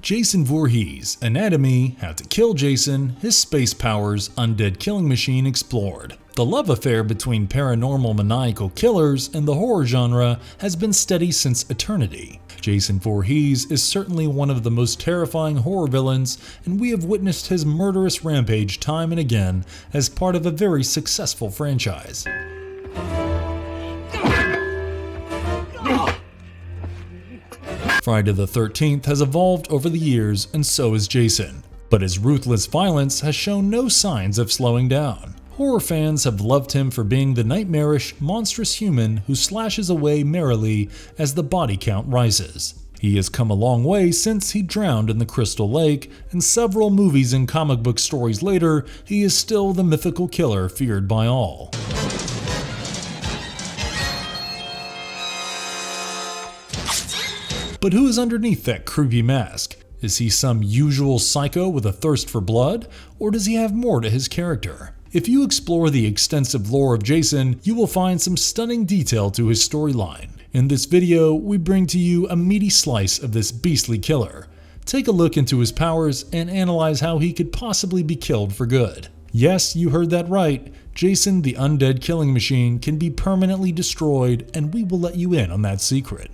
Jason Voorhees, Anatomy, How to Kill Jason, His Space Powers, Undead Killing Machine explored. The love affair between paranormal maniacal killers and the horror genre has been steady since eternity. Jason Voorhees is certainly one of the most terrifying horror villains, and we have witnessed his murderous rampage time and again as part of a very successful franchise. Friday the 13th has evolved over the years, and so has Jason. But his ruthless violence has shown no signs of slowing down. Horror fans have loved him for being the nightmarish, monstrous human who slashes away merrily as the body count rises. He has come a long way since he drowned in the Crystal Lake, and several movies and comic book stories later, he is still the mythical killer feared by all. But who is underneath that creepy mask? Is he some usual psycho with a thirst for blood, or does he have more to his character? If you explore the extensive lore of Jason, you will find some stunning detail to his storyline. In this video, we bring to you a meaty slice of this beastly killer. Take a look into his powers and analyze how he could possibly be killed for good. Yes, you heard that right. Jason the Undead Killing Machine can be permanently destroyed, and we will let you in on that secret.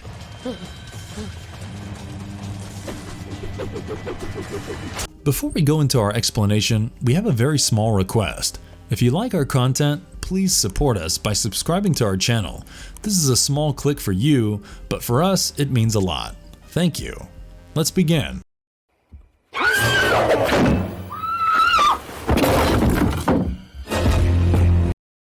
Before we go into our explanation, we have a very small request. If you like our content, please support us by subscribing to our channel. This is a small click for you, but for us, it means a lot. Thank you. Let's begin.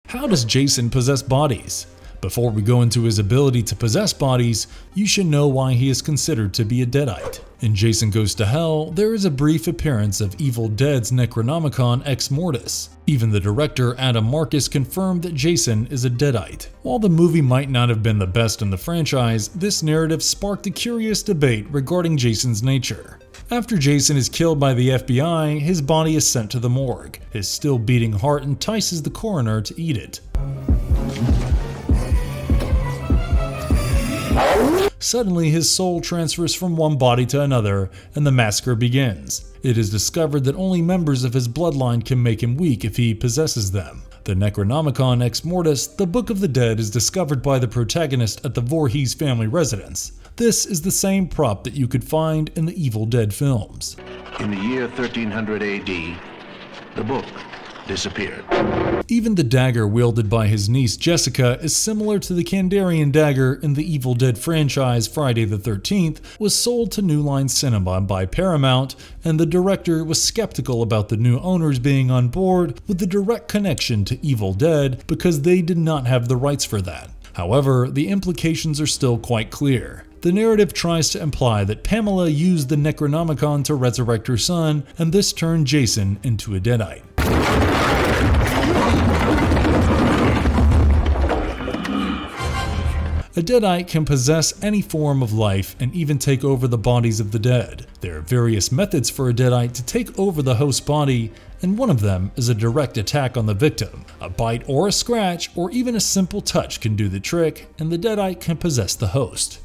How does Jason possess bodies? Before we go into his ability to possess bodies, you should know why he is considered to be a deadite. In Jason Goes to Hell, there is a brief appearance of Evil Dead's Necronomicon Ex Mortis. Even the director Adam Marcus confirmed that Jason is a deadite. While the movie might not have been the best in the franchise, this narrative sparked a curious debate regarding Jason's nature. After Jason is killed by the FBI, his body is sent to the morgue. His still beating heart entices the coroner to eat it. Suddenly, his soul transfers from one body to another, and the massacre begins. It is discovered that only members of his bloodline can make him weak if he possesses them. The Necronomicon Ex Mortis, the Book of the Dead, is discovered by the protagonist at the Voorhees family residence. This is the same prop that you could find in the Evil Dead films. In the year 1300 AD, the book disappeared. Even the dagger wielded by his niece Jessica is similar to the Kandarian dagger in the Evil Dead franchise. Friday the 13th was sold to New Line Cinema by Paramount, and the director was skeptical about the new owners being on board with the direct connection to Evil Dead because they did not have the rights for that. However, the implications are still quite clear. The narrative tries to imply that Pamela used the Necronomicon to resurrect her son, and this turned Jason into a deadite. A deadite can possess any form of life and even take over the bodies of the dead. There are various methods for a deadite to take over the host body, and one of them is a direct attack on the victim. A bite or a scratch or even a simple touch can do the trick, and the deadite can possess the host.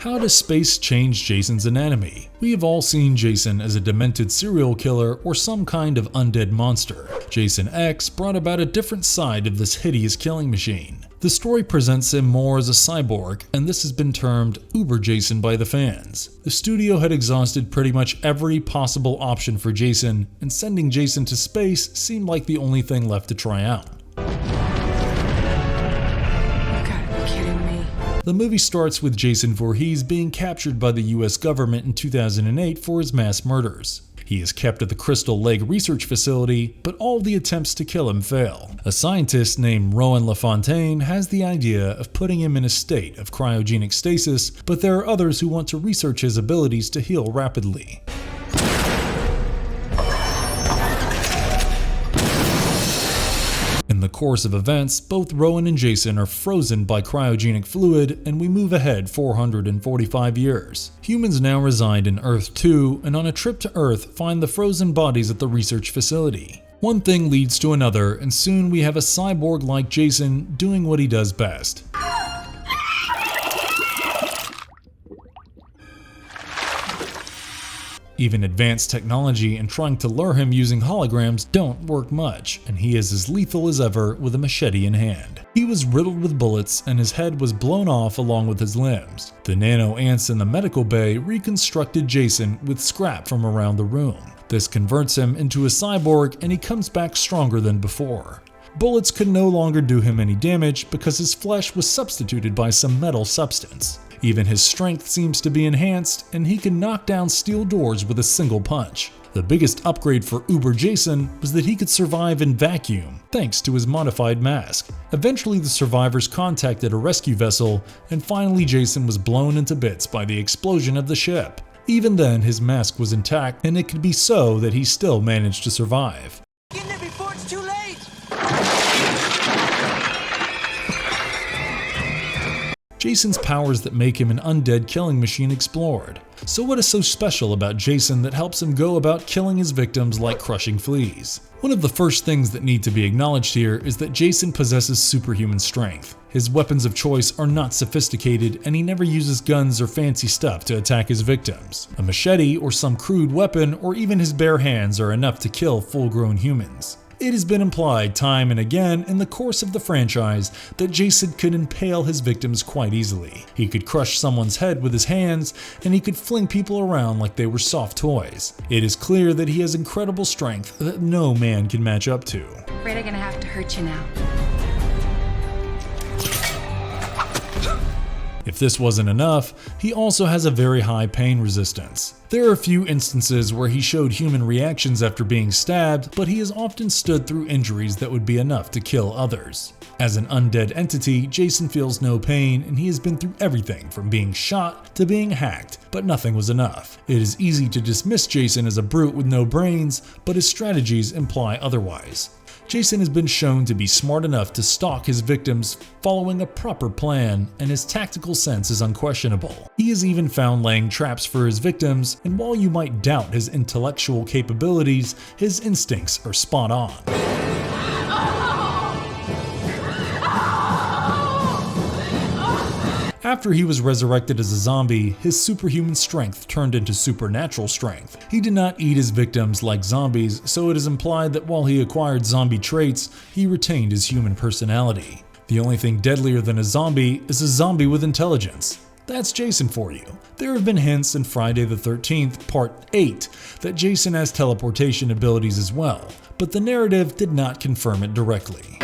How does space change Jason's anatomy? We have all seen Jason as a demented serial killer or some kind of undead monster. Jason X brought about a different side of this hideous killing machine. The story presents him more as a cyborg, and this has been termed Uber Jason by the fans. The studio had exhausted pretty much every possible option for Jason, and sending Jason to space seemed like the only thing left to try out. The movie starts with Jason Voorhees being captured by the US government in 2008 for his mass murders. He is kept at the Crystal Lake research facility, but all the attempts to kill him fail. A scientist named Rowan LaFontaine has the idea of putting him in a state of cryogenic stasis, but there are others who want to research his abilities to heal rapidly. In the course of events, both Rowan and Jason are frozen by cryogenic fluid, and we move ahead 445 years. Humans now reside in Earth 2, and on a trip to Earth find the frozen bodies at the research facility. One thing leads to another, and soon we have a cyborg-like Jason doing what he does best. Even advanced technology and trying to lure him using holograms don't work much, and he is as lethal as ever with a machete in hand. He was riddled with bullets and his head was blown off along with his limbs. The nano ants in the medical bay reconstructed Jason with scrap from around the room. This converts him into a cyborg and he comes back stronger than before. Bullets could no longer do him any damage because his flesh was substituted by some metal substance. Even his strength seems to be enhanced, and he can knock down steel doors with a single punch. The biggest upgrade for Uber Jason was that he could survive in vacuum, thanks to his modified mask. Eventually the survivors contacted a rescue vessel, and finally Jason was blown into bits by the explosion of the ship. Even then his mask was intact, and it could be so that he still managed to survive. Get in there before it's too late! Jason's powers that make him an undead killing machine explored. So what is so special about Jason that helps him go about killing his victims like crushing fleas? One of the first things that need to be acknowledged here is that Jason possesses superhuman strength. His weapons of choice are not sophisticated, and he never uses guns or fancy stuff to attack his victims. A machete or some crude weapon or even his bare hands are enough to kill full-grown humans. It has been implied time and again in the course of the franchise that Jason could impale his victims quite easily. He could crush someone's head with his hands, and he could fling people around like they were soft toys. It is clear that he has incredible strength that no man can match up to. Afraid I'm gonna have to hurt you now. If this wasn't enough, he also has a very high pain resistance. There are a few instances where he showed human reactions after being stabbed, but he has often stood through injuries that would be enough to kill others. As an undead entity, Jason feels no pain, and he has been through everything from being shot to being hacked, but nothing was enough. It is easy to dismiss Jason as a brute with no brains, but his strategies imply otherwise. Jason has been shown to be smart enough to stalk his victims following a proper plan, and his tactical sense is unquestionable. He is even found laying traps for his victims, and while you might doubt his intellectual capabilities, his instincts are spot on. After he was resurrected as a zombie, his superhuman strength turned into supernatural strength. He did not eat his victims like zombies, so it is implied that while he acquired zombie traits, he retained his human personality. The only thing deadlier than a zombie is a zombie with intelligence. That's Jason for you. There have been hints in Friday the 13th, Part 8, that Jason has teleportation abilities as well, but the narrative did not confirm it directly.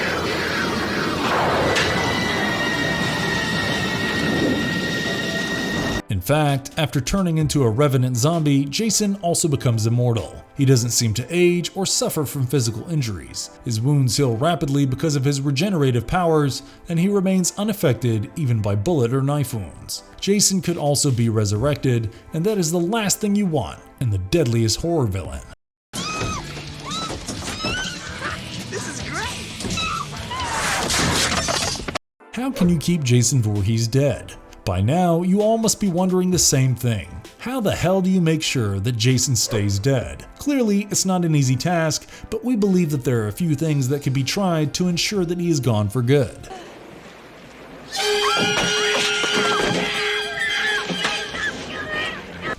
In fact, after turning into a revenant zombie, Jason also becomes immortal. He doesn't seem to age or suffer from physical injuries. His wounds heal rapidly because of his regenerative powers, and he remains unaffected even by bullet or knife wounds. Jason could also be resurrected, and that is the last thing you want in the deadliest horror villain. This is great! How can you keep Jason Voorhees dead? By now, you all must be wondering the same thing. How the hell do you make sure that Jason stays dead? Clearly, it's not an easy task, but we believe that there are a few things that can be tried to ensure that he is gone for good.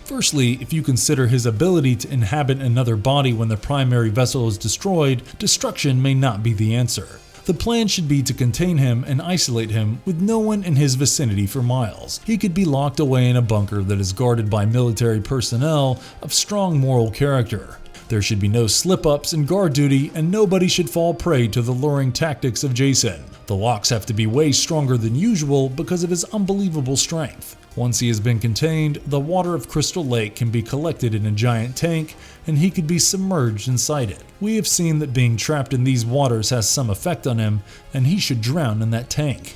Firstly, if you consider his ability to inhabit another body when the primary vessel is destroyed, destruction may not be the answer. The plan should be to contain him and isolate him with no one in his vicinity for miles. He could be locked away in a bunker that is guarded by military personnel of strong moral character. There should be no slip-ups in guard duty, and nobody should fall prey to the luring tactics of Jason. The locks have to be way stronger than usual because of his unbelievable strength. Once he has been contained, the water of Crystal Lake can be collected in a giant tank, and he could be submerged inside it. We have seen that being trapped in these waters has some effect on him, and he should drown in that tank.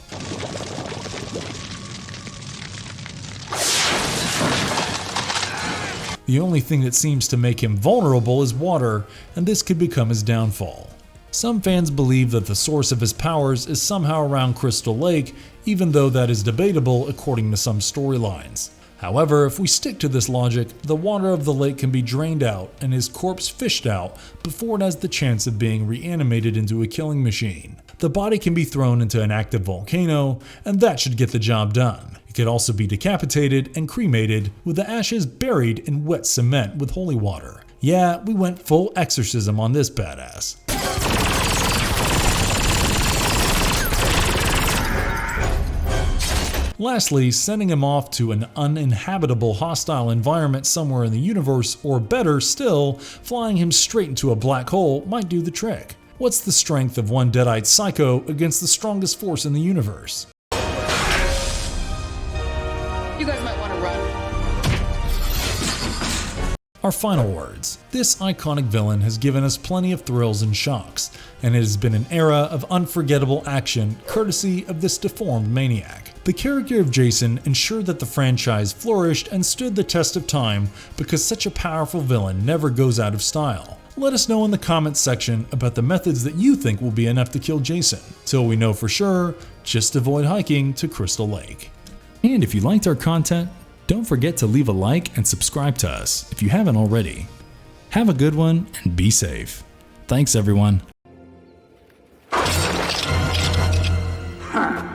The only thing that seems to make him vulnerable is water, and this could become his downfall. Some fans believe that the source of his powers is somehow around Crystal Lake, even though that is debatable according to some storylines. However, if we stick to this logic, the water of the lake can be drained out and his corpse fished out before it has the chance of being reanimated into a killing machine. The body can be thrown into an active volcano, and that should get the job done. It could also be decapitated and cremated, with the ashes buried in wet cement with holy water. Yeah, we went full exorcism on this badass. Lastly, sending him off to an uninhabitable hostile environment somewhere in the universe, or better still, flying him straight into a black hole might do the trick. What's the strength of one deadite psycho against the strongest force in the universe? You guys might want to run. Our final words. This iconic villain has given us plenty of thrills and shocks, and it has been an era of unforgettable action courtesy of this deformed maniac. The character of Jason ensured that the franchise flourished and stood the test of time because such a powerful villain never goes out of style. Let us know in the comments section about the methods that you think will be enough to kill Jason. Till we know for sure, just avoid hiking to Crystal Lake. And if you liked our content, don't forget to leave a like and subscribe to us if you haven't already. Have a good one and be safe. Thanks everyone. Ha!